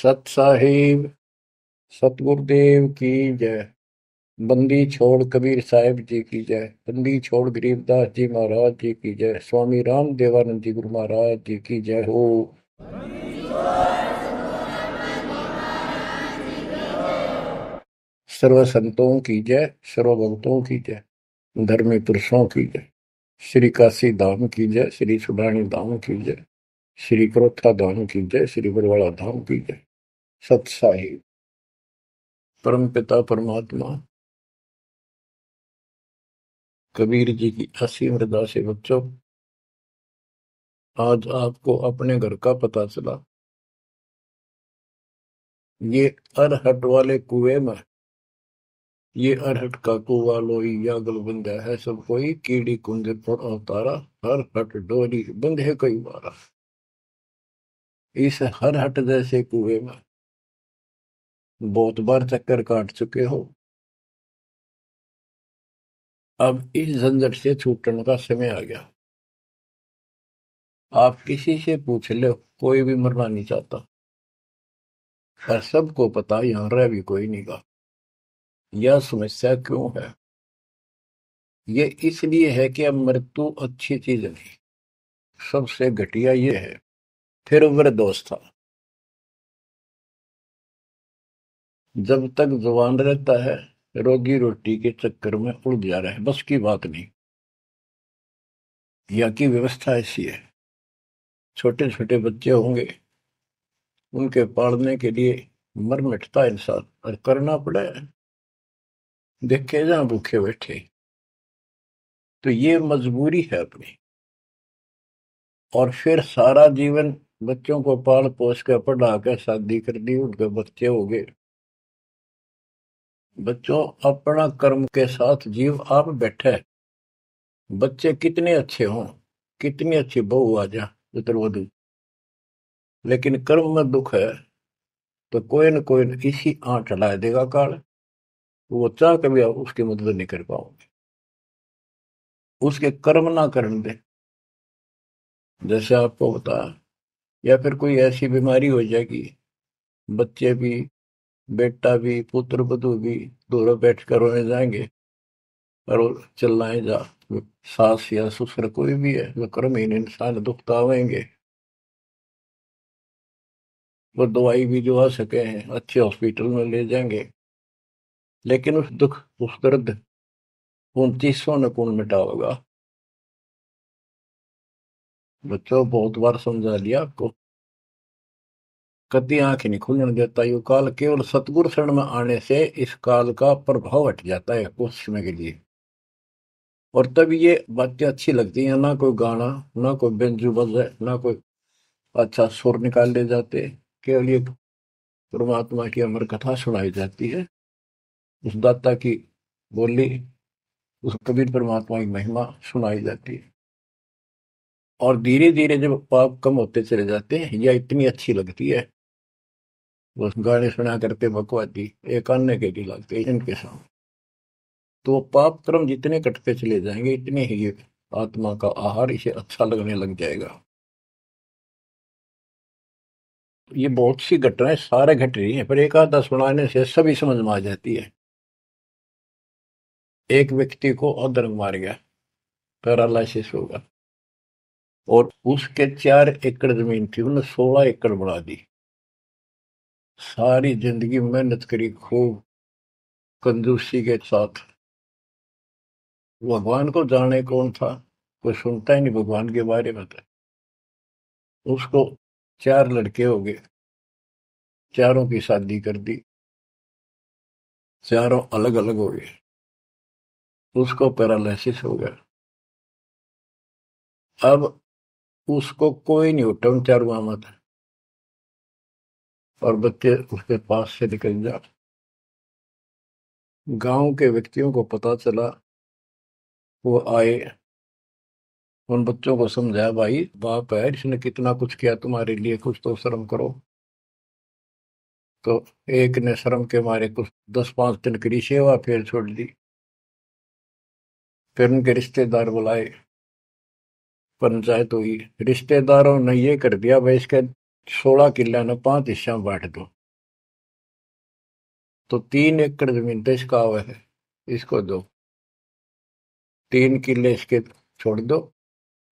सत साहिब सतगुरुदेव की जय। बंदी छोड़ कबीर साहिब जी की जय। बंदी छोड़ गरीबदास जी महाराज जी की जय। स्वामी राम देवानंद जी गुरु महाराज जी की जय हो। सर्व संतों की जय, सर्व भक्तों की जय, धर्मी पुरुषों की जय। श्री काशी धाम की जय, श्री सुडानी धाम की जय, श्री क्रोथा धाम की जय, श्री बरवाड़ा धाम की जय। सत साहिब परम पिता परमात्मा कबीर जी की असीम मृदा से बच्चों, आज आपको अपने घर का पता चला। ये अरहट वाले कुएं में, ये अरहट का कुआ लोई या गलबंदा है सब कोई, कीड़ी कुंज पर अवतारा, हर हट डोरी बंधे कई बारा। इस हर हट जैसे कुएं में बहुत बार चक्कर काट चुके हो। अब इस झंझट से छूटने का समय आ गया। आप किसी से पूछ लो, कोई भी मरना नहीं चाहता, पर सबको पता यहां रह भी कोई नहीं गा। यह समस्या क्यों है? ये इसलिए है कि अब मृत्यु अच्छी चीज नहीं, सबसे घटिया ये है। फिर वह दोस्त था, जब तक जवान रहता है रोजी रोटी के चक्कर में उलझा रहा है, बस की बात नहीं। यहाँ की व्यवस्था ऐसी है, छोटे छोटे बच्चे होंगे, उनके पालने के लिए मर मिटता इंसान, और करना पड़े। देखे जहां भूखे बैठे, तो ये मजबूरी है अपनी। और फिर सारा जीवन बच्चों को पाल पोस कर पढ़ा कर शादी कर दी, उनके बच्चे हो गए। बच्चों, अपना कर्म के साथ जीव आप बैठे, बच्चे कितने अच्छे हों, कितनी अच्छी बहू आ जा पुत्रवधु, लेकिन कर्म में दुख है तो कोई न कोई इसी आंट चला देगा काल। वो चाह कभी आप उसकी मदद नहीं कर पाओगे, उसके कर्म ना करने दे। जैसे आपको बताया, या फिर कोई ऐसी बीमारी हो जाएगी, बच्चे भी, बेटा भी, पुत्र वधु भी दोनों बैठ कर रोने जाएंगे, और वो चिल्लाए जा। सास या ससुर कोई भी है, वो कर्महीन इंसान दुख तो आवेंगे। वो दवाई भी जो आ सके हैं अच्छे हॉस्पिटल में ले जाएंगे, लेकिन उस दुख, उस दर्द 2900 न कौन मिटा होगा। बच्चों, बहुत बार समझा लिया आपको, कभी आंख नहीं खुलने देता। यू काल केवल सतगुरु शरण में आने से इस काल का प्रभाव हट जाता है कुछ समय के लिए। और तब ये बातें अच्छी लगती हैं, ना कोई गाना, ना कोई बेंजू बजे, ना कोई अच्छा सुर निकाल ले जाते, केवल ये परमात्मा की अमर कथा सुनाई जाती है, उस दाता की बोली, उस कबीर परमात्मा की महिमा सुनाई जाती है। और धीरे धीरे जब पाप कम होते चले जाते हैं, यह इतनी अच्छी लगती है। बस गाने सुना करते बकवादी एक अन्य के लिए लगते हैं इनके साथ। तो पाप कर्म जितने कटते चले जाएंगे, इतने ही ये आत्मा का आहार इसे अच्छा लगने लग जाएगा। ये बहुत सी घटनाएं सारे घट रही हैं, पर एक आधा सुनाने से सभी समझ में आ जाती है। एक व्यक्ति को अधर्म मार गया, पैरालिसिस होगा, और उसके 4 एकड़ जमीन थी, उन्होंने 16 एकड़ बढ़ा दी। सारी जिंदगी मेहनत करी खूब, कंजूसी के साथ। भगवान को जाने कौन था, कोई सुनता ही नहीं भगवान के बारे में। तो उसको 4 लड़के हो गए, चारों की शादी कर दी, चारों अलग अलग हो गए, उसको पैरालिसिस हो गया। अब उसको कोई नहीं उठा उन चारों में था, और बच्चे उसके पास से निकल जा। गांव के व्यक्तियों को पता चला, वो आए, उन बच्चों को समझाया, भाई बाप है, इसने कितना कुछ किया तुम्हारे लिए, कुछ तो शर्म करो। तो एक ने शर्म के मारे कुछ 10-5 दिन की सेवा फिर छोड़ दी। फिर उनके रिश्तेदार बुलाए, पंचायत हुई, रिश्तेदारों ने ये कर दिया भाई, इसके 16 किले ने 5 हिस्सा में बांट दो, तो 3 एकड़ जमीन तो इसका हुआ है, इसको दो। 3 किले इसके छोड़ दो,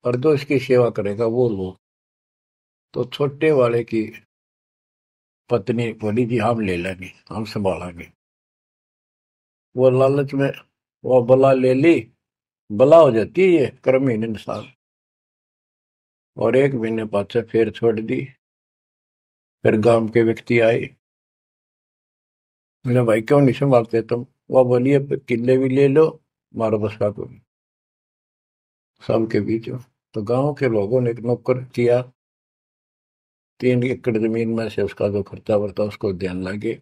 और जो इसकी सेवा करेगा वो लो। तो छोटे वाले की पत्नी बोली जी हम ले लेंगे, हम संभालेंगे। वो लालच में वो बला ले ली। बला हो जाती है ये कर्महीन इंसान। और 1 महीने बाद से फिर छोड़ दी। फिर गांव के व्यक्ति आए, मेरे भाई क्यों नहीं संभालते तुम? वह बोलिए किले भी ले लो, मारो बस का कोई सबके बीच में। तो गांव के लोगों ने एक नौकर किया, 3 एकड़ जमीन में से उसका जो खर्चा वर्ता उसको ध्यान लगे।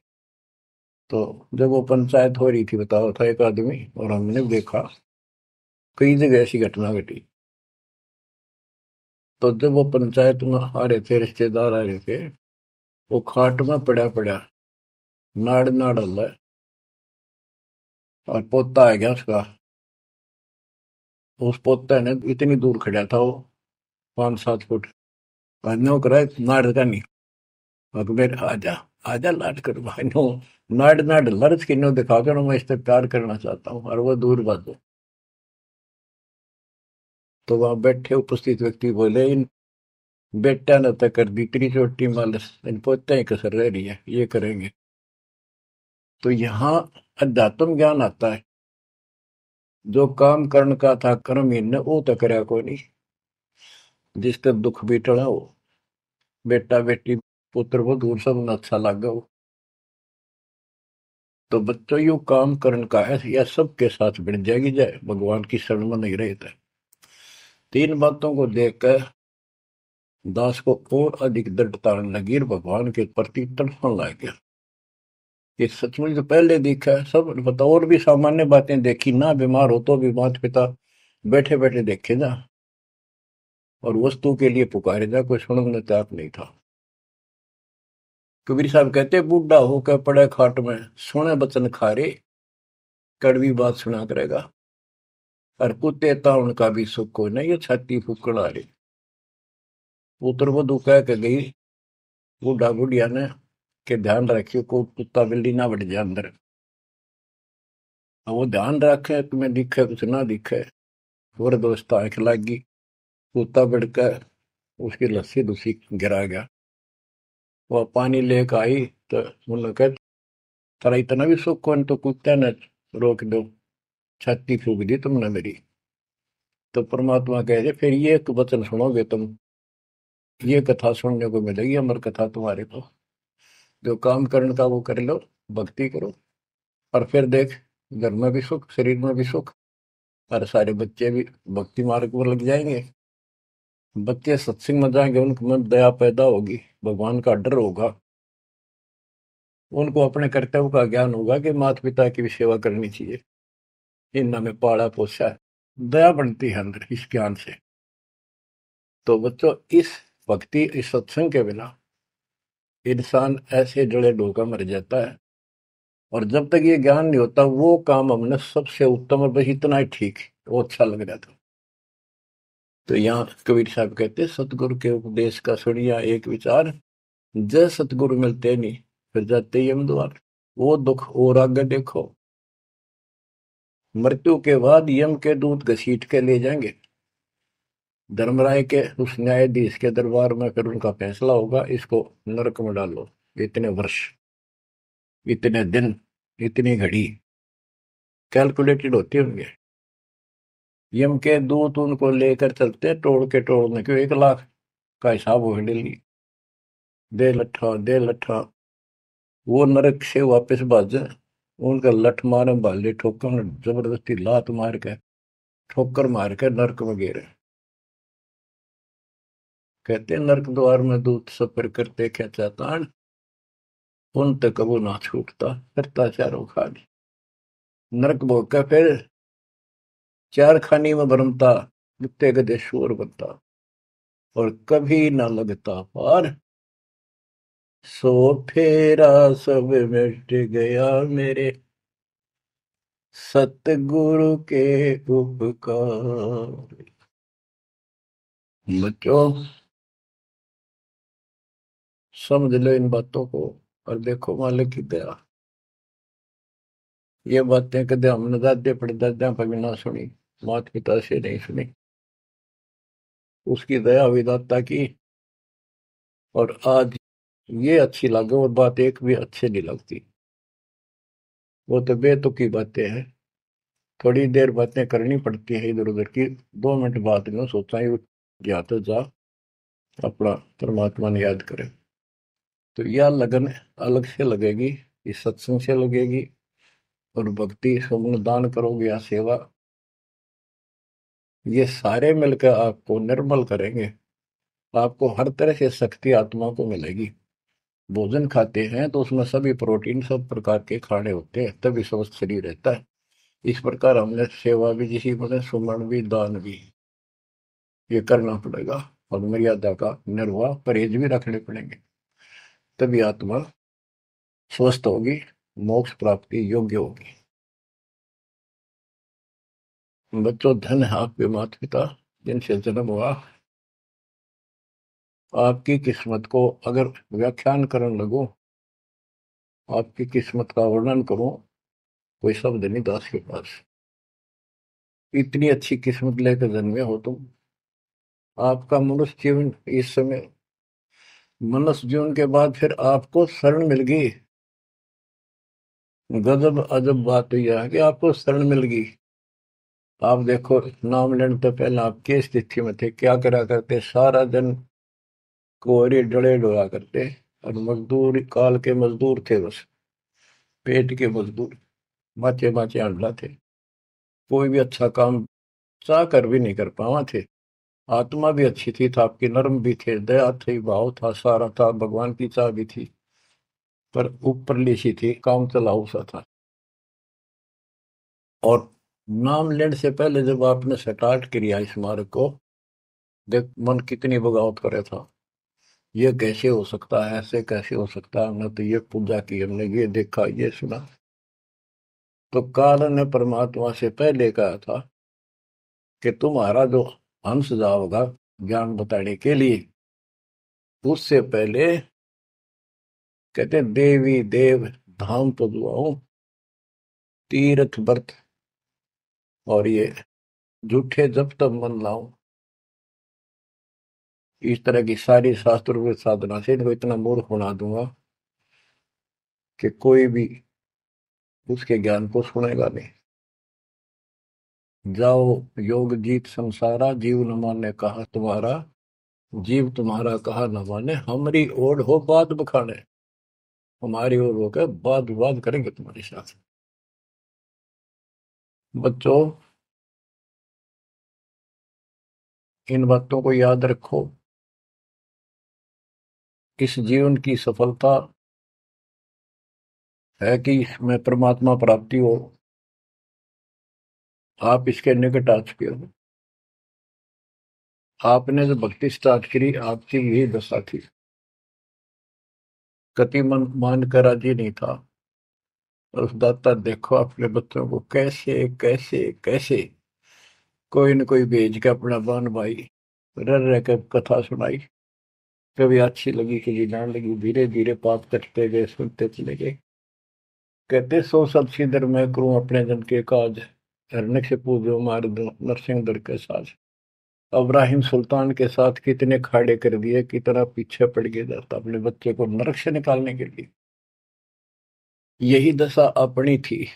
तो जब वो पंचायत हो रही थी, बताओ था एक आदमी, और हमने देखा कई जगह ऐसी घटना घटी। तो जब वो पंचायत में आ रहे थे, रिश्तेदार आ रहे थे, वो खाट में पड़ा पड़ा नाड़ नाड़ हल्ला है, और पोता आ गया उसका। उस पोते ने इतनी दूर खड़ा था वो, 5-7 फुट, और नो करा नाड़ का नहीं। अकबर आजा, आजा लाड कर भाई नो, नाड़ नाड़ लर्ज की नो दिखा कर मैं इससे प्यार करना चाहता हूँ, और वो दूर बात। तो वहां बैठे उपस्थित व्यक्ति बोले, इन बेटा ने तक कर दी इतनी छोटी मालस, इन पोते ही कसर रह रही है, ये करेंगे। तो यहाँ अध्यात्म ज्ञान आता है। जो काम करण का था कर्म ही ने वो तो करया को नहीं। जिसका दुख भी टला हो, बेटा बेटी पुत्र वो दूर सब न अच्छा लगा हो। तो बच्चों यू काम करण का है, यह सबके साथ बढ़ जाएगी जाए, भगवान की शरण में नहीं रहता। 3 बातों को देखकर दास को और अधिक दृढ़ता लगी और भगवान के प्रति तड़पने लग गया। ये सचमुच तो पहले देखा है सब पता, और भी सामान्य बातें देखी ना, बीमार हो तो भी माता पिता बैठे बैठे देखे जा, और वस्तु के लिए पुकारे जा, कोई सुनने तैयार नहीं था। कबीर साहब कहते बूढ़ा होकर पड़े खाट में, सुने बचन खारे, कड़वी बात सुना करेगा। और कुत्ते ताउन का भी सुख को नहीं, ये छाती फूकण आ रही। पुत्र वधु कह के गई बूढ़ा बुढ़िया ने के ध्यान रखियो को कुत्ता बिल्ली ना बढ़ जाए अंदर। अब वो ध्यान रखे, तुम्हें दिखे कुछ ना दिखे। और दोस्त आंख लागी, कुत्ता बढ़कर उसकी लस्सी दूसी गिरा गया। वह पानी लेकर आई, तो मुन्ना कह तारा इतना भी सुख कौन, तो कुत्ते ने रोक दो, छाती फूक दी तुमने मेरी। तो परमात्मा कह दे फिर ये एक वचन सुनोगे तुम, ये कथा सुनने को मिलेगी, अमर कथा तुम्हारे को। जो काम करने का वो कर लो, भक्ति करो, और फिर देख घर में भी सुख, शरीर में भी सुख, और सारे बच्चे भी भक्ति मार्ग पर लग जाएंगे। बच्चे सत्संग में जाएंगे, उनके मन दया पैदा होगी, भगवान का डर होगा। उनको अपने कर्तव्य का ज्ञान होगा कि माता पिता की भी सेवा करनी चाहिए, इन्होंने में पाला पोसा है। दया बनती है अंदर इस ज्ञान से। तो बच्चों, इस भक्ति इस सत्संग के बिना इंसान ऐसे जड़े डोका मर जाता है। और जब तक ये ज्ञान नहीं होता, वो काम हमने सबसे उत्तम और बस इतना ही ठीक है, वो अच्छा लग रहा था। तो यहाँ कबीर साहब कहते सतगुरु के उपदेश का सुनिया एक विचार, जय सतगुरु मिलते नहीं, फिर जाते यम द्वार। वो दुख और आगे देखो, मृत्यु के बाद यम के दूत घसीट के ले जाएंगे धर्मराय के उस न्यायाधीश के दरबार में। फिर उनका फैसला होगा, इसको नरक में डालो, इतने वर्ष, इतने दिन, इतनी घड़ी कैलकुलेटेड होते होंगे। यम के दूत उनको लेकर चलते तोड़ के तोड़ने क्यों, 1 लाख का हिसाब हो डेली, दे लट्ठा दे लट्ठा। वो नरक से वापस भाजे, उनका लठ मारे भाले ठोकर, जबरदस्ती लात मार के ठोकर मार के नरक में गिरे। कहते नरक द्वार में दूत सफर करते क्या चातान, उन तक कबू ना छूटता, करता चारों खानी। नरक भोग का फिर चार खानी में भरमता, कुत्ते गधे शोर बनता, और कभी ना लगता पार। सो फेरा सब मिट गया मेरे सतगुरु के उपकार। बच्चों, समझ लो इन बातों को और देखो मालिक की दया। ये बातें कदे हमने दादे परदादा पर भी ना सुनी, माता पिता से नहीं सुनी। उसकी दया विदाता की। और आज ये अच्छी लगे और बात एक भी अच्छी नहीं लगती। वो तो बेतुकी बातें हैं। थोड़ी देर बातें करनी पड़ती है इधर उधर की। 2 मिनट बाद में सोचा ही जा तो जा अपना परमात्मा ने याद करे। तो यह लगन अलग से लगेगी, इस सत्संग से लगेगी। और भक्ति समूह दान करोगे या सेवा, ये सारे मिलकर आपको निर्मल करेंगे। आपको हर तरह से शक्ति आत्मा को मिलेगी। भोजन खाते हैं तो उसमें सभी प्रोटीन सब प्रकार के खाने होते हैं, तभी स्वस्थ शरीर रहता है। इस प्रकार हमने सेवा भी, जिसी बने सुमरण भी, दान भी, ये करना पड़ेगा। और मर्यादा का निर्वाह परहेज भी रखने पड़ेंगे, तभी आत्मा स्वस्थ होगी, मोक्ष प्राप्ति योग्य होगी। बच्चों, धन है आपके माता पिता जिनसे जन्म हुआ। आपकी किस्मत को अगर व्याख्यान करने लगो, आपकी किस्मत का वर्णन करूं, कोई शब्द नहीं दास के पास। इतनी अच्छी किस्मत लेकर जन्मे हो तुम। आपका मनुष्य जीवन इस समय, मनुष्य जीवन के बाद फिर आपको शरण मिल गई। गजब अजब बात हुई है कि आपको शरण मिल गई। आप देखो, नाम लेने तो पहले आप किस स्थिति में थे, क्या करा करते, सारा दिन कोहरे डले डोला करते। और मजदूर, काल के मजदूर थे, बस पेट के मजदूर, बाचे बाचे अंडा थे। कोई भी अच्छा काम चाह कर भी नहीं कर पावा थे। आत्मा भी अच्छी थी, था आपकी नर्म भी थे, दया थी, भाव था, सारा था, भगवान की चाह भी थी। पर ऊपरली सी थी, काम चलाऊ सा था। और नाम लेने से पहले जब आपने स्टार्ट किया इस मार्ग को, देख मन कितनी बगावत करे था। ये कैसे हो सकता है, ऐसे कैसे हो सकता है, हमने तो ये पूजा की, हमने ये देखा, ये सुना। तो काल ने परमात्मा से पहले कहा था कि तुम्हारा जो हंस जाओगा ज्ञान बताने के लिए, उससे पहले कहते देवी देव धाम तो दुआओ, तीर्थ व्रत और ये झूठे जब तब मन लाऊं। इस तरह की सारी शास्त्रों साधना से इनको इतना मूर्ख बना दूंगा कि कोई भी उसके ज्ञान को सुनेगा नहीं। जाओ योग जीत संसारा, जीव न माने कहा तुम्हारा, जीव तुम्हारा कहा न माने, हमारी ओर हो बात बखाने। हमारी ओर होकर बात विवाद करेंगे तुम्हारे साथ। बच्चों, इन बातों को याद रखो। इस जीवन की सफलता है कि इसमें परमात्मा प्राप्ति हो। आप इसके निकट आ चुके हो। आपने जो भक्ति स्टार्ट करी, आपकी यही दशा थी। कति मन मान कर राजी नहीं था। और उस दाता देखो अपने बच्चों को कैसे कैसे कैसे कोई न कोई भेज के अपना बहन भाई रह रह कर कथा सुनाई। कभी अच्छी लगी, कभी ना लगी, धीरे धीरे पाप कटते गए, सुनते चले गए। कहते सो सब सिदर मैं करूं अपने जन के काज, हरने से पूजो मार दो नरसिंह दर के साज। इब्राहिम सुल्तान के साथ कितने खाड़े कर दिए, कितना पीछे पड़ गया जाता अपने बच्चे को नरक से निकालने के लिए। यही दशा अपनी थी।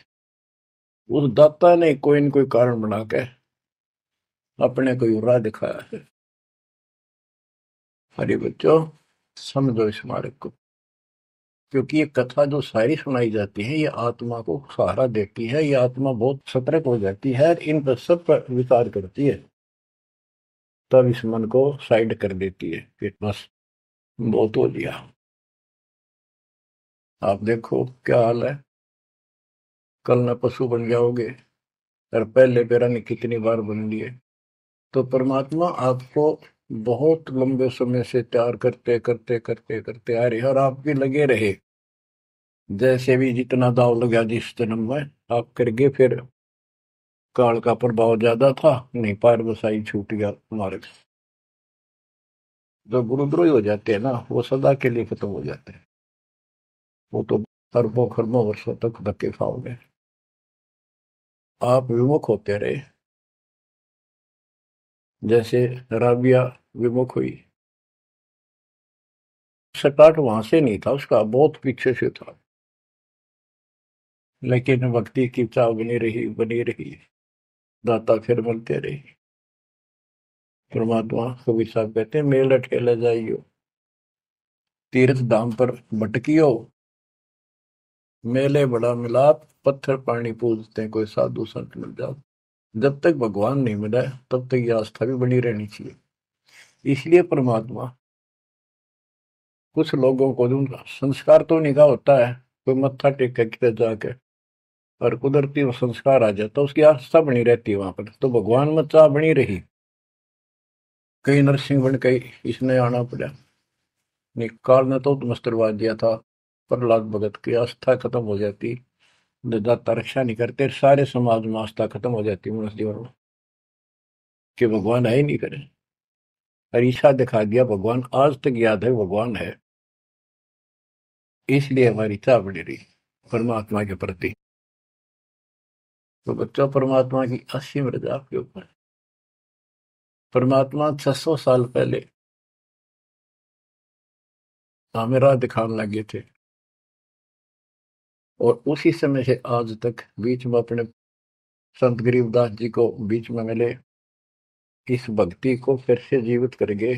उस दाता ने कोई न कोई कारण बना के अपने को राह दिखाया है। हरे बच्चों, समझो इस मार्ग को। क्योंकि ये कथा जो सारी सुनाई जाती है, ये आत्मा को सहारा देती है। ये आत्मा बहुत सतर्क हो जाती है, इन पर सब पर विचार करती है, तब इस मन को साइड कर देती है कि बस बहुत हो लिया। आप देखो क्या हाल है, कल न पशु बन जाओगे। और पहले पैरानी कितनी बार बन लिए। तो परमात्मा आपको बहुत लंबे समय से तैयार करते करते करते करते आ रहे और आपके लगे रहे। जैसे भी जितना दाव लगा जिस जन्म में आप करके, फिर काल का प्रभाव ज्यादा था, नहीं पार बसाई छूट गया मार्ग। जो गुरुद्रोही हो जाते हैं ना, वो सदा के लिए खत्म हो जाते हैं। वो तो अरबों खरबों वर्षों तक धक्के खाओगे। आप विमुख होते रहे, जैसे राबिया विमुख हुई। स्टार्ट वहां से नहीं था उसका, बहुत पीछे से था, लेकिन भक्ति की चाह बनी रही बनी रही। दाता फिर मिलते रहे। परमात्मा कबीर साहब कहते हैं, मेल अठेला जाइयो, तीर्थ धाम पर भटकियो, मेले बड़ा मिलाप, पत्थर पानी पूजते हैं, कोई साधु संत मिल जाओ। जब तक भगवान नहीं मिला है, तब तक ये आस्था भी बनी रहनी चाहिए। इसलिए परमात्मा कुछ लोगों को जो संस्कार तो निकाह होता है, कोई मत्था टेक के किधर जाके, और कुदरती वो संस्कार आ जाता है, उसकी आस्था बनी रहती है वहां पर, तो भगवान में चाह बनी रही। कई नरसिंह बन के इसने आना पड़ा। काल ने तो मस्त करवा दिया था। प्रहलाद भगत की आस्था खत्म हो जाती, दाता रक्षा नहीं करते, सारे समाज में आस्था खत्म हो जाती मनुष्य जीवन में, कि भगवान है ही नहीं करे। अरीसा दिखा दिया भगवान, आज तक याद है भगवान है। इसलिए हमारी चाह बनी रही परमात्मा के प्रति। तो बच्चों, परमात्मा की असीम रजा आपके ऊपर। परमात्मा 600 साल पहले हमें राह दिखाने लगे थे, और उसी समय से आज तक बीच में अपने संत गरीबदास जी को बीच में मिले, इस भक्ति को फिर से जीवित करके,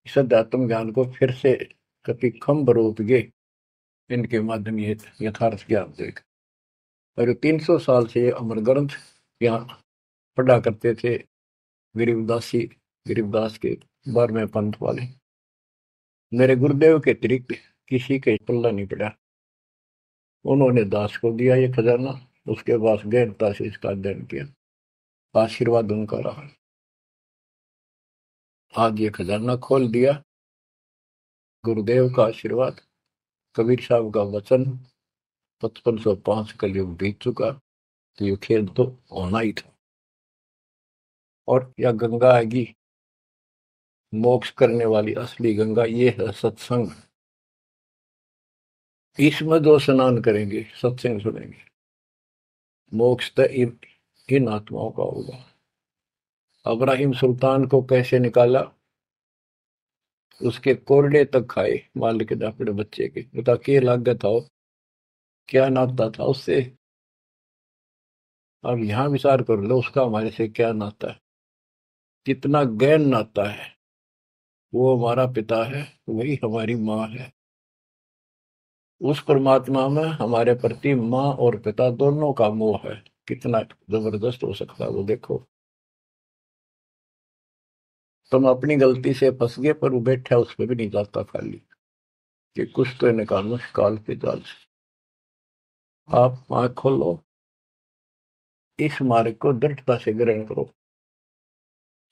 इस अध्यात्म ज्ञान को फिर से कभी खम रूप के इनके माध्यम ये यथार्थ ज्ञान देख। और 300 साल से ये अमर ग्रंथ यहाँ पढ़ा करते थे गरीबदासी, गरीबदास के 12वें पंथ वाले। मेरे गुरुदेव के अतिरिक्त किसी के पल्ला नहीं पड़ा। उन्होंने दास को दिया ये खजाना, उसके बाद गहनता से इसका अध्ययन किया, आशीर्वाद उनका रहा। आज ये खजाना खोल दिया, गुरुदेव का आशीर्वाद, कबीर साहब का वचन, 5505 कलयुग बीत चुका, तो ये खेल तो होना ही था। और यह गंगा आएगी, मोक्ष करने वाली असली गंगा ये है सत्संग। इसमें जो स्नान करेंगे, सत्संग सुनेंगे, मोक्ष तो इन आत्माओं का होगा। अब्राहिम सुल्तान को कैसे निकाला, उसके कोरडे तक खाए मालिक ने अपने बच्चे के, बता के लागत हो, क्या नाता था उससे। अब यहां विचार कर लो, उसका हमारे से क्या नाता है, कितना गहन नाता है। वो हमारा पिता है, वही हमारी माँ है। उस परमात्मा में हमारे प्रति माँ और पिता दोनों का मोह है, कितना जबरदस्त हो सकता है वो देखो। तुम अपनी गलती से फंस गए, पर वो बैठा उस पर भी नहीं जाता खाली, कि कुछ तो निकालो काल के जाल से। आप आंख खोलो, इस मार्ग को दृढ़ता से ग्रहण करो,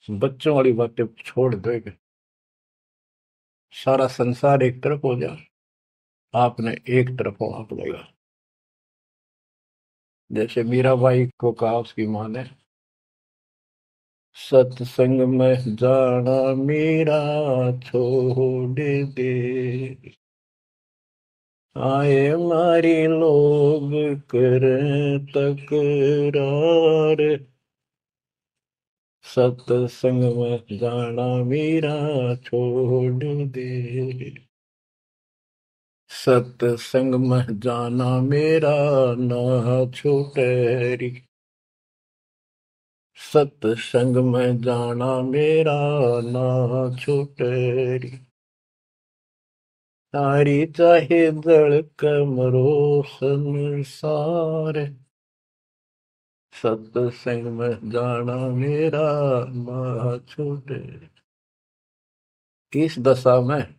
बच्चों वाली बातें छोड़ दो। सारा संसार एक तरफ हो जाए, आपने एक तरफ होना पड़ेगा। जैसे मीराबाई को कहा उसकी माँ ने, सत्संग में जाना मीरा छोड़ दे, आए मारी लोग कर तकरार, सत्संग में जाना मीरा छोड़ दे, सत्संग में जाना मेरा ना छूटे री, सत्संग में जाना मेरा ना छूटे री, तारी चाहे जड़ कमरो संसार, सत्संग में जाना मेरा ना छूटे। इस दशा में,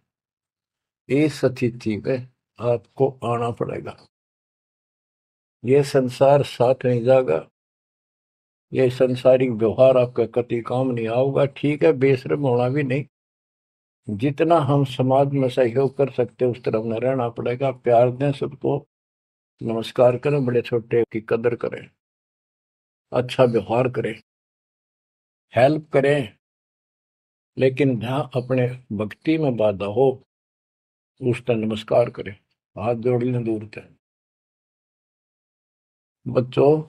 इस स्थिति में आपको आना पड़ेगा। ये संसार साथ नहीं जाएगा, ये संसारिक व्यवहार आपका कति काम नहीं आऊगा। ठीक है, बेशर्म होना भी नहीं, जितना हम समाज में सहयोग कर सकते उस तरफ में रहना पड़ेगा। प्यार दें सबको, नमस्कार करें, बड़े छोटे की कदर करें, अच्छा व्यवहार करें, हेल्प करें, लेकिन जहां अपने भक्ति में बाधा हो उस पर नमस्कार करे, हाथ जोड़ लें दूर से। बच्चों,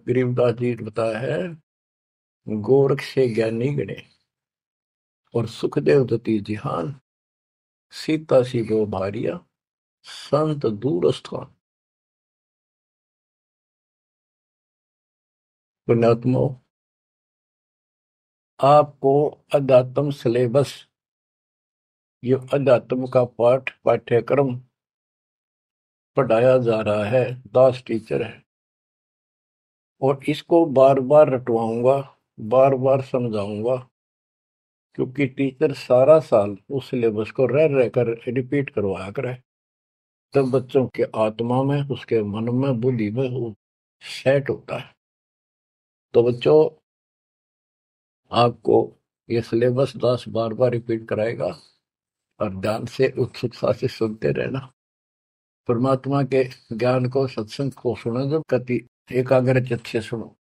गरीबदास जी ने बताया है, गोरख से ज्ञानी गणे और सुखदेव दती जिहान, सीता सी गो भारिया संत दूर स्थान। पुण्यात्मा, आपको अध्यात्म सिलेबस, ये अध्यात्म का पाठ्यक्रम पढ़ाया जा रहा है, दास टीचर है, और इसको बार बार रटवाऊंगा, बार बार समझाऊंगा, क्योंकि टीचर सारा साल उस सिलेबस को रह रहकर रिपीट करवाया करे, तब बच्चों के आत्मा में, उसके मन में, बुद्धि में वो सेट होता है। तो बच्चों, आपको ये सिलेबस दास बार बार रिपीट कराएगा, और ध्यान से उत्सुकता से सुनते रहना। परमात्मा के ज्ञान को, सत्संग को सुनो, जब कति एकाग्र चित्त से सुनो।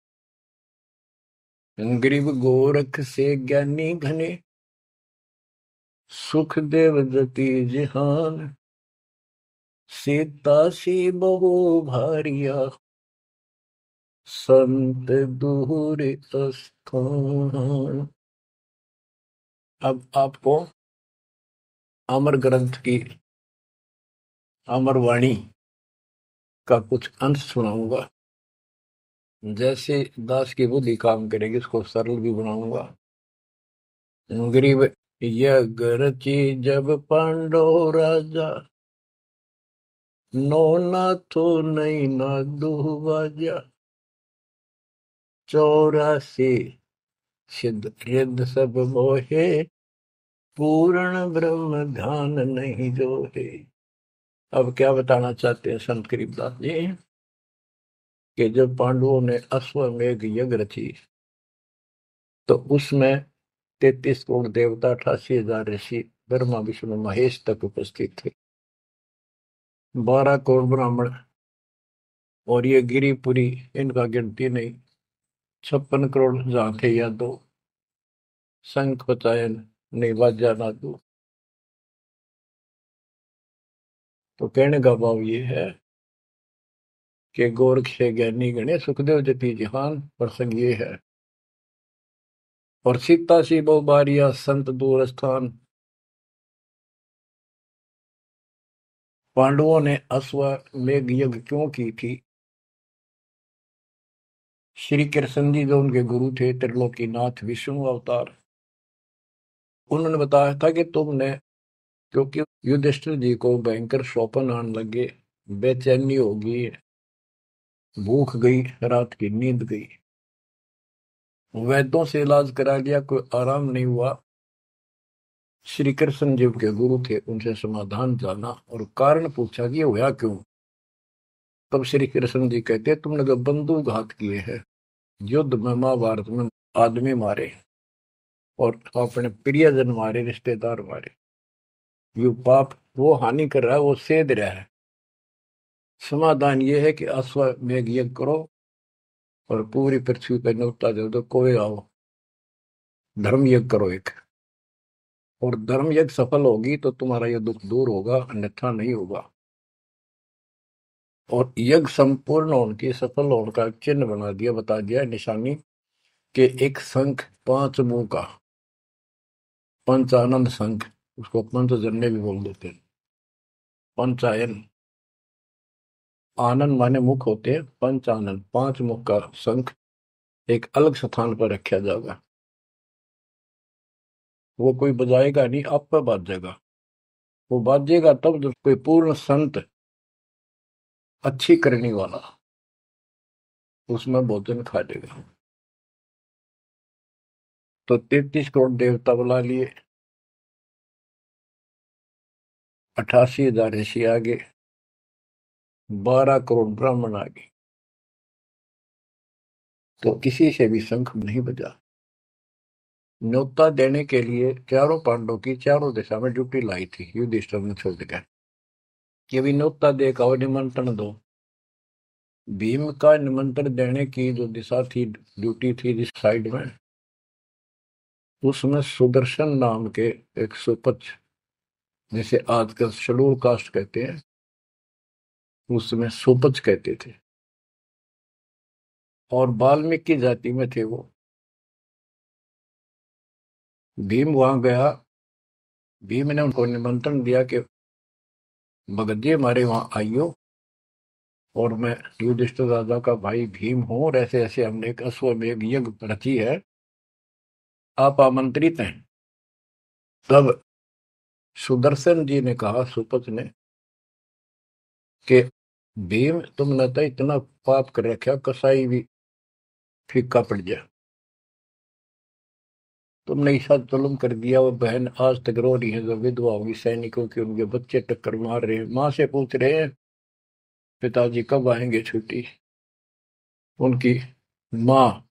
गरीब गोरख से ज्ञानी घने, सुख देव जति जिहान, सीता सी बहु भारिया संत दूर स्थान। अब आपको अमर ग्रंथ की अमर वाणी का कुछ अंश सुनाऊंगा। जैसे दास की बुद्धि काम करेगी, उसको सरल भी बनाऊंगा। गरीब, यह रची जब पांडव राजा, नो नाथो नहीं ना दुहबाजा, 84 सिद्ध रिद्ध सब मोहे, पूर्ण ब्रह्म ध्यान नहीं जो है। अब क्या बताना चाहते हैं संत गरीबदास जी, कि जब पांडवों ने अश्वमेघ यज्ञ रची, तो उसमें 33 करोड़ देवता, 88,000 ऋषि, ब्रह्मा विष्णु महेश तक उपस्थित थे, 12 करोड़ ब्राह्मण, और ये गिरिपुरी, इनका गिनती नहीं, 56 करोड़ जहां थे या दो, शंख पचायन नहीं बाजा ना दो। तो कहने का भाव ये है कि गोरख से ज्ञानी गणे, सुखदेव जति जिहान, प्रसंग ये है। और सीता सी बहु बारिया संत दूर स्थान। पांडवों ने अश्वमेध यज्ञ क्यों की थी? श्री कृष्ण जी जो उनके गुरु थे, त्रिलोकीनाथ विष्णु अवतार, उन्होंने बताया था कि तुमने, क्योंकि युधिष्ठिर जी को भयंकर स्वप्न आने लगे, बेचैनी होगी, भूख गई, रात की नींद गई, वैद्यों से इलाज करा लिया, कोई आराम नहीं हुआ। श्री कृष्ण जी के गुरु थे, उनसे समाधान जाना और कारण पूछा कि हुआ क्यों। तब श्री कृष्ण जी कहते, तुमने तो बंदूक घात किए हैं, युद्ध में, महाभारत में आदमी मारे, और अपने प्रियजन मारे, रिश्तेदार मारे, यू पाप वो हानि कर रहा है, वो सेध रहा है। समाधान ये है कि अश्वमेध यज्ञ करो और पूरी पृथ्वी पर न्योता दे दो, कोई आओ, धर्म यज्ञ करो एक, और धर्म यज्ञ सफल होगी तो तुम्हारा ये दुख दूर होगा, अन्यथा नहीं होगा। और यज्ञ संपूर्ण होने की, सफल होने का चिन्ह बना दिया, बता दिया निशानी, कि एक शंख 5 मुंह का, पंचानंद शंख, उसको पंचजन्य भी बोल देते हैं, पंचायन, आनंद माने मुख होते हैं, पंचानंद 5 मुख का शंख एक अलग स्थान पर रखा जाएगा। वो कोई बजाएगा नहीं, आप पर बाजेगा। वो बाजेगा तब जब कोई पूर्ण संत, अच्छी करने वाला उसमें भोजन खा लेगा। तो 33 करोड़ देवता बुला लिए, 88,000 ऋषि आगे, 12 करोड़ ब्राह्मण आगे, तो किसी से भी शंख नहीं बजा। न्योता देने के लिए चारों पांडवों की चारों दिशा में ड्यूटी लाई थी, युधिष्ठिर ने छोड़ दिया कि अभी न्योता दे का निमंत्रण दो। भीम का निमंत्रण देने की जो दिशा थी, ड्यूटी थी जिस साइड में, उसमें सुदर्शन नाम के एक सुपच, जिसे आजकल शेड्यूल कास्ट कहते हैं, उसमें सुपच कहते थे, और वाल्मीकि जाति में थे वो। भीम वहां गया। भीम ने उनको निमंत्रण दिया कि भगत जी हमारे वहां आइयो, और मैं युधिष्ठिर राजा का भाई भीम हूं, और ऐसे ऐसे हमने एक अश्वमेध यज्ञ रची है, आप आमंत्रित हैं। तब सुदर्शन जी ने कहा, सुपच ने, कि भीम तुमने तो इतना पाप कर रखा, कसाई भी फीका पड़ गया। तुमने ऐसा जुल्म कर दिया, वो बहन आज तक रो रही है जो विधवा होगी सैनिकों की, उनके बच्चे टक्कर मार रहे हैं, माँ से पूछ रहे हैं पिताजी कब आएंगे छुट्टी। उनकी माँ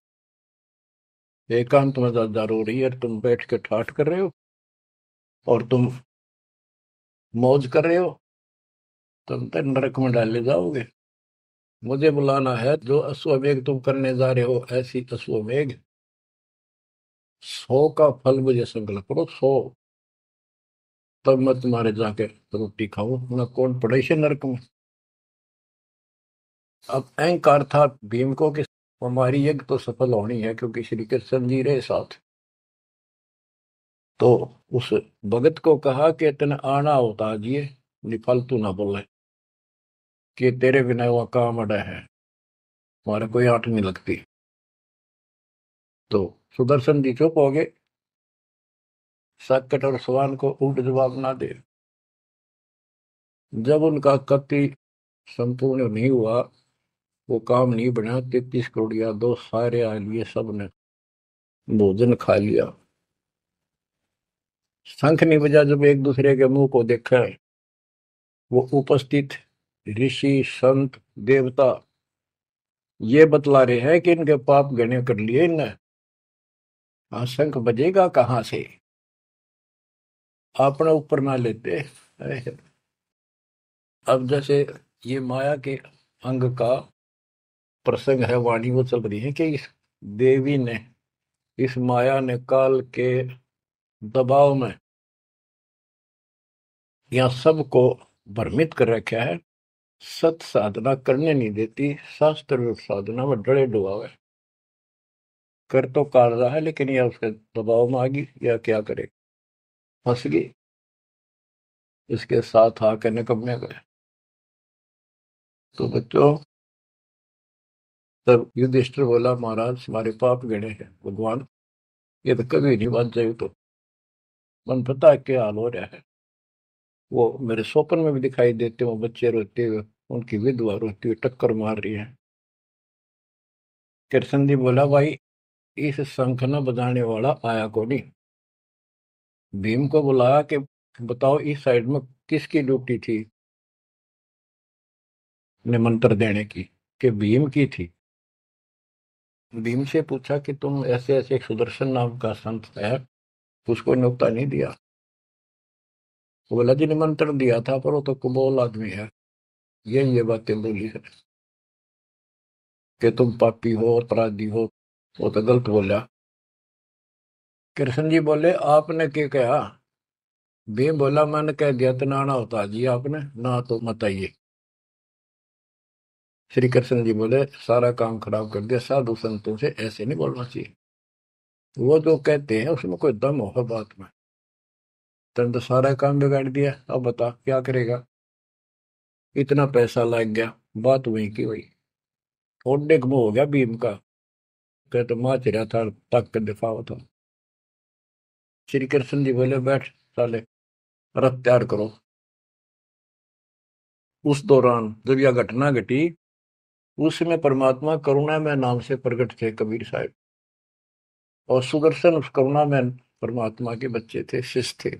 एकांत में ज्यादा रो रही है, तुम बैठ के ठाठ कर रहे हो और तुम मौज कर रहे हो, तुम तो नरक में डाले जाओगे। मुझे बुलाना है, जो अश्वमेघ तुम करने जा रहे हो, ऐसी अश्वमेघ 100 का फल मुझे संकल्प करो, 100, तब मैं तुम्हारे जाके रोटी खाऊं, मैं कौन पड़े से नरक में। अब अहंकार था भीम को कि हमारी यज्ञ तो सफल होनी है, क्योंकि श्री कृष्ण जी रहे साथ। तो उस भगत को कहा कि तेने आना होता जी, फालतू ना बोले, कि तेरे बिना वह काम अड़ा है, हमारे कोई आंट नहीं लगती। तो सुदर्शन जी चुप हो गए, साकट और सवान को उल्ट जवाब ना दे। जब उनका कति संपूर्ण नहीं हुआ, वो काम नहीं बना, 33 करोड़ यादव सारे आ लिए, सबने भोजन खा लिया। शंख नहीं बजा, जब एक दूसरे के मुंह को देखा, वो उपस्थित ऋषि संत देवता ये बतला रहे हैं कि इनके पाप घने कर लिए इनने। हाँ, शंख बजेगा कहाँ से, अपने ऊपर ना लेते। अब जैसे ये माया के अंग का प्रसंग है, वाणी वो चल रही है कि इस देवी ने, इस माया ने काल के दबाव में यहाँ सबको भ्रमित कर रखा है, सत साधना करने नहीं देती, शास्त्र साधना में डरे डुबावे, कर तो काट रहा है, लेकिन यह उसके दबाव में आ गई, या क्या करे, फंस गई, इसके साथ आके निकम्मे गए। तो बच्चों, तब युधिष्ठिर बोला, महाराज हमारे पाप गणे हैं भगवान, ये तो कभी नहीं बन जाए। तो मन पता है क्या हाल हो रहा है, वो मेरे स्वप्न में भी दिखाई देते, वो बच्चे रोते हुए, उनकी विधवा रोती हुई टक्कर मार रही है। कृष्ण जी बोला, भाई इस शंख न बजाने वाला आया को नहीं। भीम को बुलाया कि बताओ इस साइड में किसकी ड्यूटी थी निमंत्रण देने की, कि भीम की थी। भीम से पूछा कि तुम ऐसे ऐसे एक सुदर्शन नाम का संत है, उसको न्योता नहीं दिया। वो बोला, जी निमंत्रण दिया था, पर वो तो कुबोल आदमी है, ये बातें बोली है कि तुम पापी हो, अपराधी हो, वो तो गलत बोला। कृष्ण जी बोले, आपने क्या कहा। भीम बोला, मैंने कह दिया तो नाना होता जी, आपने ना तो मत आइए। श्री कृष्ण जी बोले, सारा काम खराब कर दिया, साधु संतों से ऐसे नहीं बोलना चाहिए, वो जो कहते हैं उसमें कोई दम होगा बात में। तुम तो सारा काम बिगाड़ दिया, अब बता क्या करेगा। इतना पैसा लग गया, बात वही की वही, ओडे मुंह हो गया भीम का, कहते माँ चिरा था, तक के दिफा था। श्री कृष्ण जी बोले, बैठ साले, रथ तैयार करो। उस दौरान जब यह घटना घटी, उसमें परमात्मा करुणा में नाम से प्रकट थे कबीर साहब, और सुदर्शन उस करुणा में परमात्मा के बच्चे थे, शिष्य थे।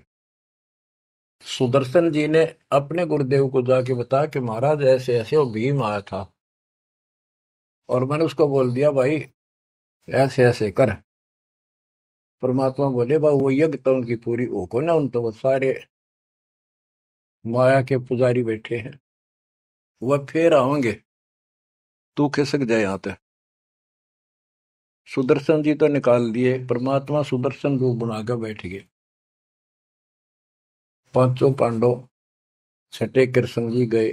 सुदर्शन जी ने अपने गुरुदेव को जाके बताया कि महाराज ऐसे ऐसे वो भीम आया था, और मैंने उसको बोल दिया भाई ऐसे ऐसे कर। परमात्मा बोले, भाई वो यज्ञ तो उनकी पूरी हो को ना, उन तो वो सारे माया के पुजारी बैठे हैं, वह फिर आओगे, तू खिसक जाए यहाँ पे। सुदर्शन जी तो निकाल दिए, परमात्मा सुदर्शन रूप बनाकर बैठ गए। पांचों पांडव छठे कृष्ण जी गए,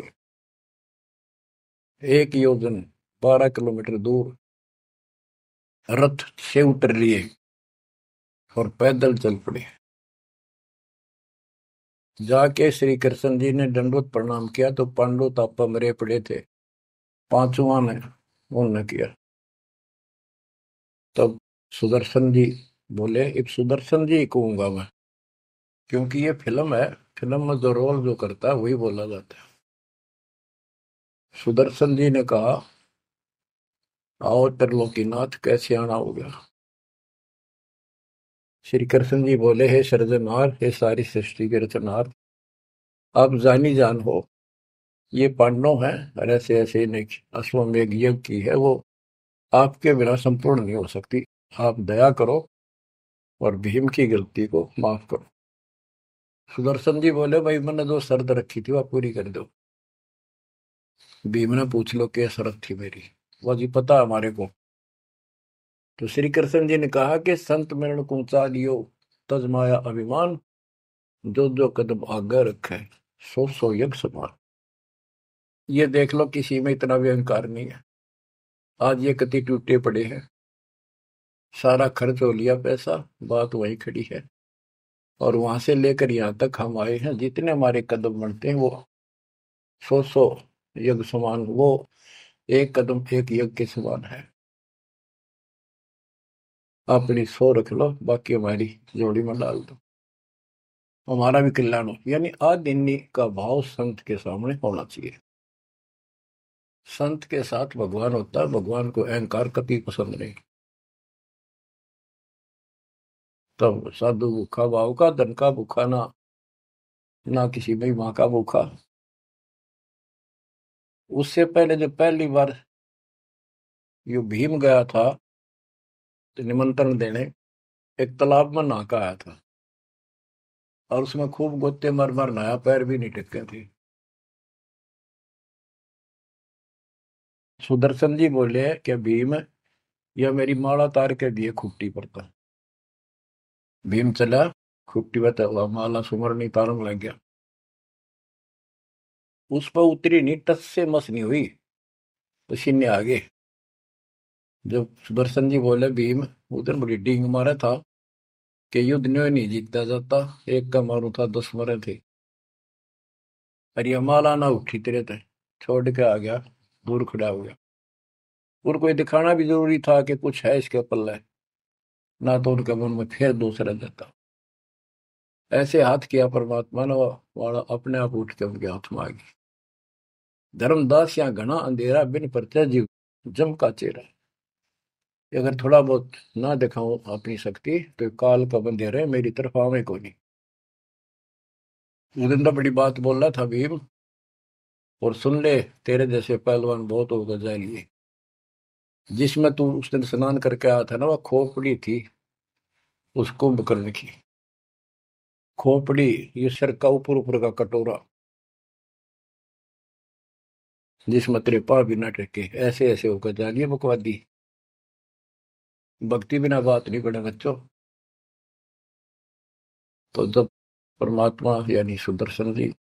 1 योजन 12 किलोमीटर दूर रथ से उतर लिए और पैदल चल पड़े। जाके श्री कृष्ण जी ने दंडवत प्रणाम किया तो पांडव तापा मरे पड़े थे, पांचवा ने उन्होंने किया। तब सुदर्शन जी बोले, एक सुदर्शन जी कहूंगा मैं, क्योंकि ये फिल्म है, फिल्म में जो रोल जो करता है वही बोला जाता है। सुदर्शन जी ने कहा, आओ त्रिलोकीनाथ, कैसे आना हो गया। श्री कृष्ण जी बोले, हे सृजनहार, हे सारी सृष्टि के रचनहार, आप जानी जान हो, ये पांडव हैं और ऐसे ऐसे नहीं, अश्वमेध यज्ञ की है वो, आपके बिना संपूर्ण नहीं हो सकती। आप दया करो और भीम की गलती को माफ करो। सुदर्शन जी बोले, भाई मैंने जो शर्त रखी थी वह पूरी कर दो। भीम ने पूछ लो क्या शर्त थी मेरी, वो जी पता हमारे को। तो श्री कृष्ण जी ने कहा कि संत मरण को ऊंचा लियो, तज माया अभिमान, जो जो कदम आगे रखे, सो सो यज्ञ समान। ये देख लो, किसी में इतना भी अहंकार नहीं है। आज ये कति टूटे पड़े हैं, सारा खर्च हो लिया पैसा, बात वहीं खड़ी है। और वहां से लेकर यहाँ तक हम आए हैं, जितने हमारे कदम बढ़ते हैं वो सौ सौ यज्ञ समान, वो एक कदम एक यज्ञ के समान है। अपनी सौ रख लो, बाकी हमारी जोड़ी में डाल दो, हमारा भी कल्याण हो। यानी आदिन्य का भाव संत के सामने होना चाहिए। संत के साथ भगवान होता है, भगवान को अहंकार कभी पसंद नहीं। तब साधु भूखा भाव का, धन का भूखा ना, ना किसी में माँ का भूखा। उससे पहले जब पहली बार यो भीम गया था तो निमंत्रण देने, एक तालाब में नहा के आया था और उसमें खूब गोते मर मर नहाया, पैर भी नहीं टिके थे। सुदर्शन जी बोले कि भीम, यह मेरी माला तार के दिए खुट्टी पर था। भीम चला, खुट्टी पर हुआ माला सुमरनी तारन लग गया। उस पर उतरी नहीं, टस से मस नहीं हुई, पसीने आ गए। जब सुदर्शन जी बोले, भीम उधर बड़ी डींग मारा था कि युद्ध न्योय नहीं जीता जाता, एक का मारू था 10 मरे थे। और ये माला ना उठी तेरे थे, छोड़ के आ गया, दूर खड़ा हो गया। और कोई दिखाना भी जरूरी था कि कुछ है इसके पल्ले, ना तो उनके मन में फिर दूसरा देता। ऐसे हाथ किया परमात्मा ने, वाला अपने आप उठ के उनके हाथ में आ गई। धर्मदास या घना अंधेरा, बिन परचा जीव जम का चेहरा। अगर थोड़ा बहुत ना दिखाऊं अपनी शक्ति तो काल का बंधेरा है, मेरी तरफ आवे को नहीं। उस दिन तो बड़ी बात बोल रहा था भीम, और सुन ले, तेरे जैसे पहलवान बहुत होगा जाए लिए। जिसमें तू उस दिन स्नान करके आया था ना, वह खोपड़ी थी उस कुंभकर्ण की। खोपड़ी, ये सर का ऊपर ऊपर का कटोरा, जिसमें तेरे पाँव भी ना टेके, ऐसे ऐसे होकर जानिए बकवादी। भक्ति बिना बात नहीं बने बच्चों। तो जब परमात्मा यानी सुदर्शन जी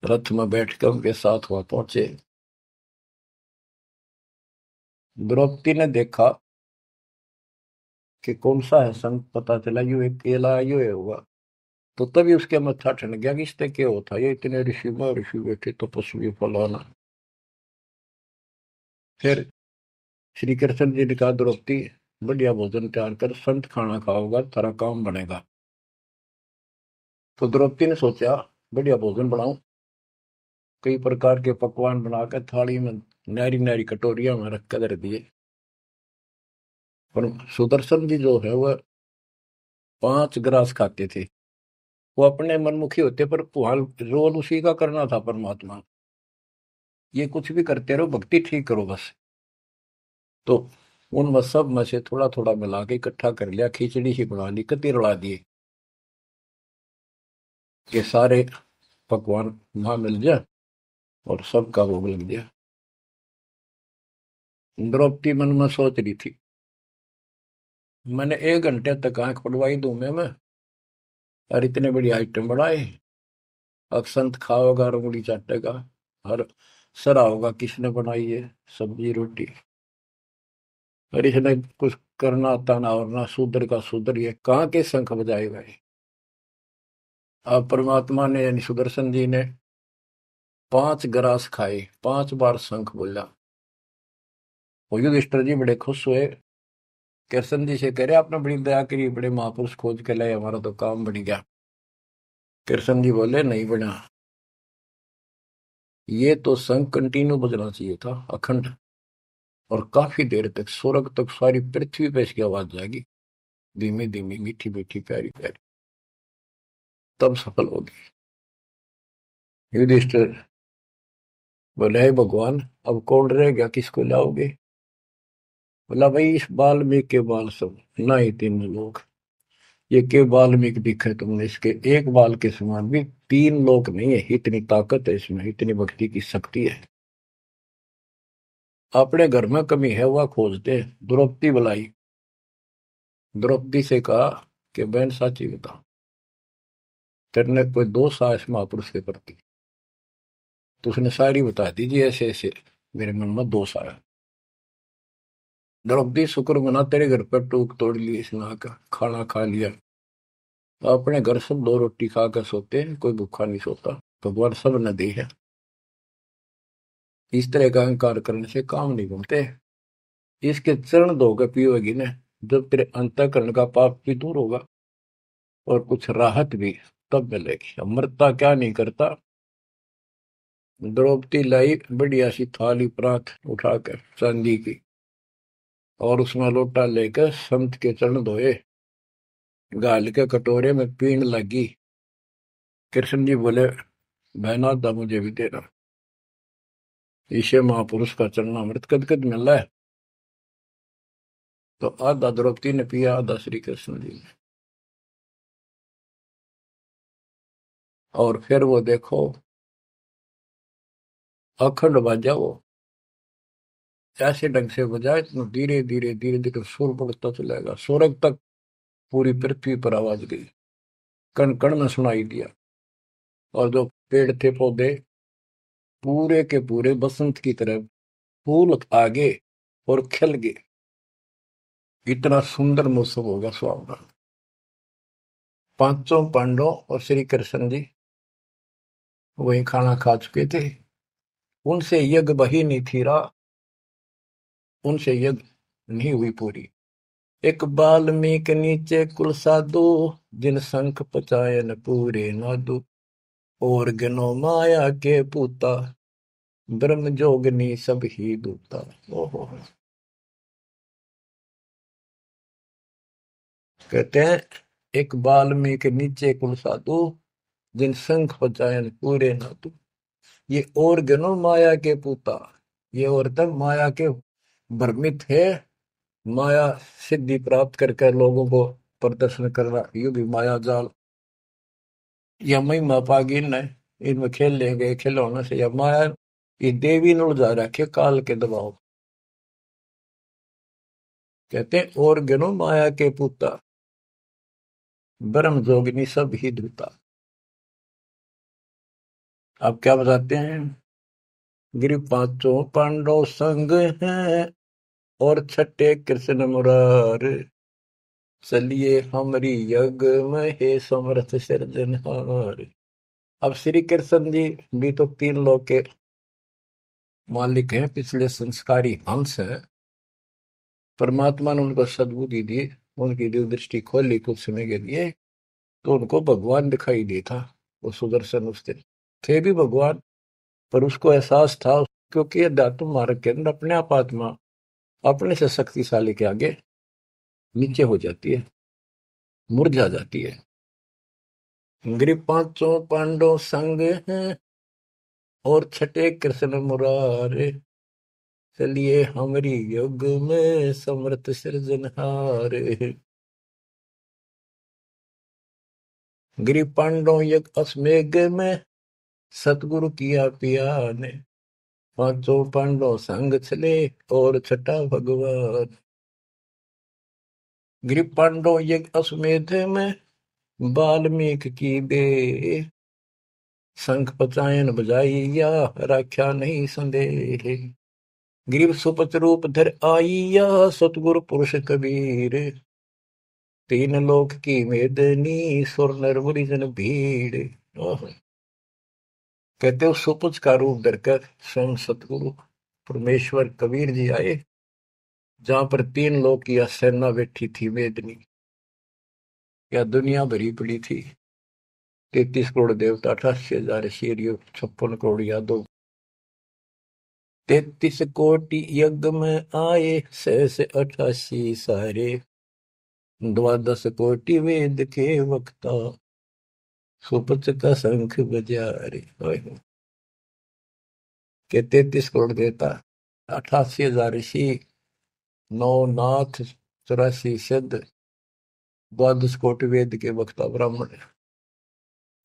रथ में बैठ कर उनके साथ वहां पहुंचे, द्रौपदी ने देखा कि कौन सा है संत, पता चला यू एक केला यू है होगा। तो तभी उसके मत्था ठन गया कि इससे क्या होता, ये इतने ऋषि में ऋषि बैठे तपस्वी फलाना। फिर श्री कृष्ण जी ने कहा, द्रौपदी बढ़िया भोजन तैयार कर, संत खाना खाओगा तारा काम बनेगा। तो द्रौपदी ने सोचा, बढ़िया भोजन बनाऊं, कई प्रकार के पकवान बनाकर थाली में नारी नारी कटोरिया में रख कर दिए। और सुदर्शन जी जो है वह 5 ग्रास खाते थे। वो अपने मनमुखी होते, पर रोल उसी का करना था परमात्मा। ये कुछ भी करते रहो, भक्ति ठीक करो बस। तो उन सब में से थोड़ा थोड़ा मिला के इकट्ठा कर लिया, खिचड़ी ही बना ली, कति रला दिए कि सारे पकवान वहां मिल जाए, और सबका भोग लग गया। द्रौपदी मन में सोच रही थी, मैंने 1 घंटे तक आंख पड़वाई दूं मैं। और इतने बड़ी आइटम बढ़ाए। अब संत खाओगा और उंगली चाटेगा। और सरा होगा किसने बनाई है सब्जी रोटी। और इसने कुछ करना आता ना और ना शूद्र का शूद्र, ये कहाँ के शंख बजाएगा ये। अब परमात्मा ने यानी सुदर्शन जी ने 5 ग्रास खाए, 5 बार शंख बोला। वो युधिष्ठिर जी बड़े खुश हुए। कृष्ण जी से कह रहे आपने बड़ी दया करी, बड़े महापुरुष खोज के लाए, हमारा तो काम बन गया। कृष्ण जी बोले नहीं बना, ये तो शंख कंटिन्यू बजना चाहिए था अखंड। और काफी देर तक स्वर्ग तक सारी पृथ्वी पे इसकी आवाज जाएगी, धीमी धीमी मीठी मीठी प्यारी प्यारी। तब सफल होगी। युधिष्ठिर बोले हे भगवान, अब कौन रह गया, किसको लाओगे। बोला भाई इस वाल्मीकि के बाल सब ना ही 3 लोग। ये के वाल्मीकि दिखे तुमने, इसके एक बाल के समान भी 3 लोग नहीं है। इतनी ताकत है इसमें, इतनी भक्ति की शक्ति है। अपने घर में कमी है वह खोजते हैं। द्रौपदी बुलाई। द्रौपदी से कहा कि बहन साची बता, तेरे कोई दोष आया इस महापुरुष के प्रति। तो उसने शायरी बता दी जी, ऐसे ऐसे मेरे मन में दोष आया। द्रौपदी शुक्र मना तेरे घर पर टूक तोड़ ली इसने आकर, खाना खा लिया। अपने घर सब 2 रोटी खा कर सोते हैं, कोई भूखा नहीं सोता। भगवान सब न दी है। इस तरह का अहंकार करने से काम नहीं बनते। इसके चरण धोकर पियोगी ने, जब तेरे अंतःकरण का पाप भी दूर होगा और कुछ राहत भी तब मिलेगी। अब मरता क्या नहीं करता। द्रौपदी लाई बढ़िया सी थाली परात उठाकर चांदी की, और उसमें लोटा लेकर संत के चरण धोए, गाल के कटोरे में पीण लगी। कृष्ण जी बोले बहना था मुझे भी देना, इसे महापुरुष का चरणामृत कद कद मिल रहा है। तो आधा द्रौपदी ने पिया, आधा श्री कृष्ण जी ने। और फिर वो देखो अखंड बाजा वो ऐसे ढंग से बजाए, तो धीरे धीरे धीरे धीरे सुर बढ़ता चलेगा, स्वर्ग तक पूरी पृथ्वी पर आवाज गई, कण कण में सुनाई दिया। और जो पेड़ थे पौधे पूरे के पूरे बसंत की तरह फूल आ गए और खिल गए। इतना सुंदर मौसम होगा सुहावना। पांचों पांडव और श्री कृष्ण जी वही खाना खा चुके थे। उनसे यज्ञ बही नहीं थी रहा, उनसे यज्ञ नहीं हुई पूरी। एक बाल्मीक नीचे कुल साधु, जिन शंख पचायन पूरे नादु। और गनो माया के पूता, ब्रह्म जोगनी सब ही दूता। ओहो। कहते हैं एक बाल्मीक नीचे कुल साधु, जिन शंख पचायन पूरे नादु। ये और गनो माया के पूता, ये और तक माया के भ्रमित है। माया सिद्धि प्राप्त करके लोगों को प्रदर्शन करना, ये भी माया जाल। या महिमा पागिन है, इनमें खेल लेंगे खिलौने से, या माया ये देवी ने उलझा रखे काल के दबाव। कहते हैं और गनो माया के पूता, ब्रह्म जोगिनी सब ही धूता। अब क्या बताते हैं, गिरि पांचों पांडव संग हैं, और छठे कृष्ण मुरार। चलिए हमारी यज्ञ में हे समर्थ सिरजनहार। अब श्री कृष्ण जी भी तो 3 लोक के मालिक हैं, पिछले संस्कारी हंस है। परमात्मा ने उनको सद्बुद्धि दी, उनकी दिव्य दृष्टि खोली कुछ समय के लिए, तो उनको भगवान दिखाई देता। वो सुदर्शन उस दिन थे भी भगवान, पर उसको एहसास था, क्योंकि अध्यात्म मार्ग के अंदर अपने आप आत्मा अपने से शक्तिशाली के आगे नीचे हो जाती है, मुरझा जाती है। गिरि पांचों पांडव संग हैं, और छठे कृष्ण मुरारे। चलिए हमारी युग में समर्थ सृजनहार। गिरि पांडव यज्ञ अश्वमेघ में, सतगुरु किया पिया ने। पांचों पांडव संग चले, और छठा भगवान। गिरि पांडव यज्ञ अश्वमेध में वाल्मीकि की बे शंख पचायन बजाइया राख्या नहीं संदेह। ग्रीव सुपच रूप धर आइया सतगुरु पुरुष कबीर। तीन लोक की मेदनी सुर नर मुनि जन भीड़। ओह, कहते हो सुपुच का रूप धरकर स्वयं सतगुरु परमेश्वर कबीर जी आए, जहां पर तीन लोक की सेना बैठी थी मेदनी, या दुनिया भरी पड़ी थी। 33 करोड़ देवता, 88,000 शेरियो, 56 करोड़ यादव, 33 कोटि यज्ञ में आए, 688 सारे, 12 कोटि वेद के वक्ता, सुपच का शंख बजारे। के 33 करोड़ देवता, 88,000 ऋषि, 9 नाथ, 84 सिद्ध, 12 कोटि वेद के वक्ता ब्राह्मण,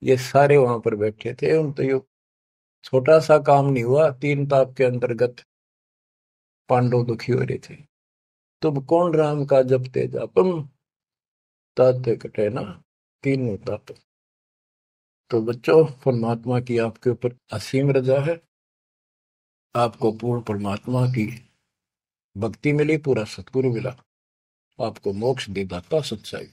ये सारे वहां पर बैठे थे। उन तो ये छोटा सा काम नहीं हुआ, 3 ताप के अंतर्गत पांडव दुखी हो रहे थे। तुम कौन राम का जपते जापम, तात कटे ना तीनों ताप। तो बच्चों, परमात्मा की आपके ऊपर असीम रजा है, आपको पूर्ण परमात्मा की भक्ति मिली, पूरा सतगुरु मिला, आपको मोक्ष दे दाता सच्चाई।